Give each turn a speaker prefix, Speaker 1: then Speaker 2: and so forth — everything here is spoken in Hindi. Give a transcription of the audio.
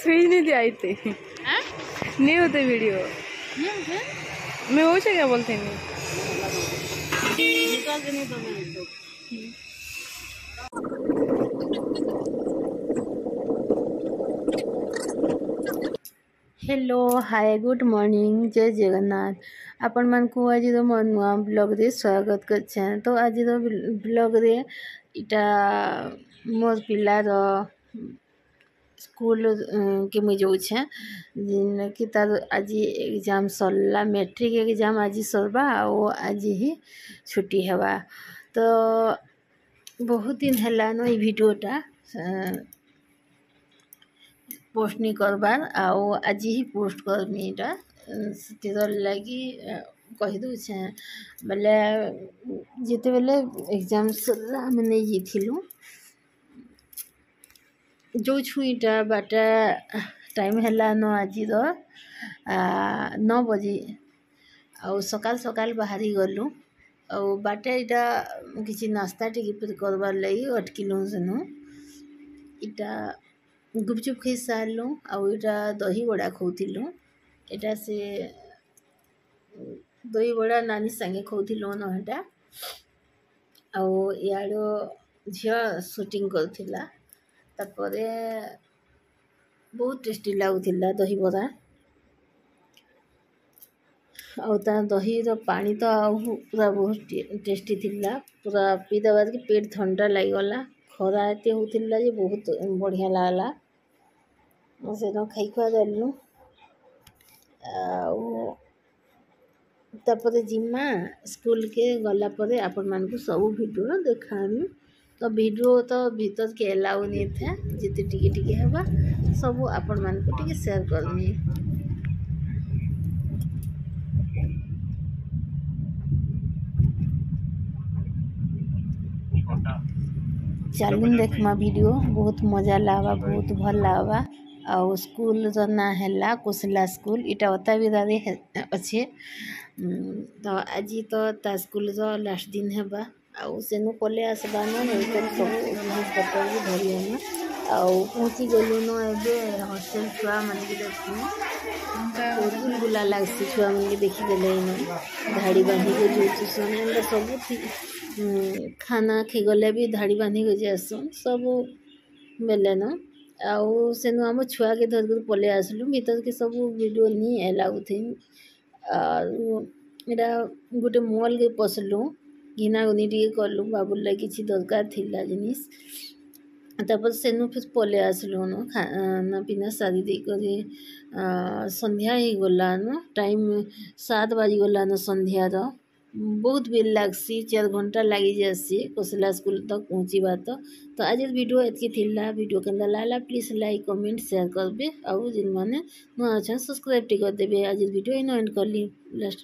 Speaker 1: सुई नहीं दिया थे नहीं होते वीडियो मैं वो क्या बोलते नहीं हेलो हाय गुड मॉर्निंग जय जगन्नाथ आपण मान को आज मो नुआ ब्लॉग रे स्वागत करछे। तो आज ब्लॉग रे इटा मोर पिलार स्कूल के मुझे जाऊे जिन कि तार आज एग्जाम सरला मैट्रिक एग्जाम आज सरवा आज ही छुट्टी हेबा। तो बहुत दिन हेलान ये वीडियोटा पोस्ट नहीं करबार आज ही पोस्ट करमी इटा से लगी कहीदे बेले जिते बेले एग्जाम सरला मैंने जाइलु जो छुईटा बाटा टाइम हेलान आज 9 बजे आउ सकाल सकाल बाहरी गलु बाटा यहाँ किसी नास्ता टिके करवार लगी अटकिलु सेनु इटा गुपचुप खाई सारू आईटा दही बड़ा खाऊलु एटा से दही बड़ा नानी संगे खाऊलु नटा आड़ झील शूटिंग करथिला तापरे बहुत टेस्टी लगुला दही बड़ा आ दही पानी तो पूरा बहुत टेस्टी थिला पूरा पीदा बाद के पेट ठंडा लगला खरा एत होता जे बहुत बढ़िया लगला से खाई खुआ देलु तापर जिमा स्कूल के गला परे आपण मान को सब वीडियो देखामी। तो वीडियो तो भीतर के अलाउ नहीं था जिते टिके टिके हेबा सब आपण मान को टिके शेयर करमी। चलून देखमा वीडियो बहुत मजा लावा बहुत भल लावा आउ स्कूल ना है कोसला स्कूल इटा अता बिदारे अच्छे। तो आज तो ता स्कूल लास्ट दिन हेबा आउ सेनु पले आसबा न सब पत्र भी धरी आना आउ पहुँची गलु न एबे हॉस्टल छुआ मन के देखु बुला लगसी छुआ मन के देखी गले धाड़ी बांधी के जो सब खाना खाई गले भी धाड़ी बांधी के जासन सब बेले न आउ सेनु आम छुआ के धर पले आसलु भीतर के सब वीडियो नहीं एलाउ थे इटा गोटे मॉल के पसलु घिना गुनी टे कलु बाबू लगे किसी दरकार थिला जिनिस तापर सेनु फिर पले आसलु न खाना पीना सारी देकर संध्या ही गला न टाइम 7 बाजी गला न संध्यार बहुत बेल लगसी 4 घंटा लगी जासी कोसला स्कूल तक पहुँचवा। तो आज वीडियो एतकी थिला वीडियो केंदा लाला प्लीज लाइक कमेंट शेयर करबे आउ जिन माने नुआ अच्छा सब्सक्राइब टी कर देबे। आज वीडियो इन एंड करली लास्ट।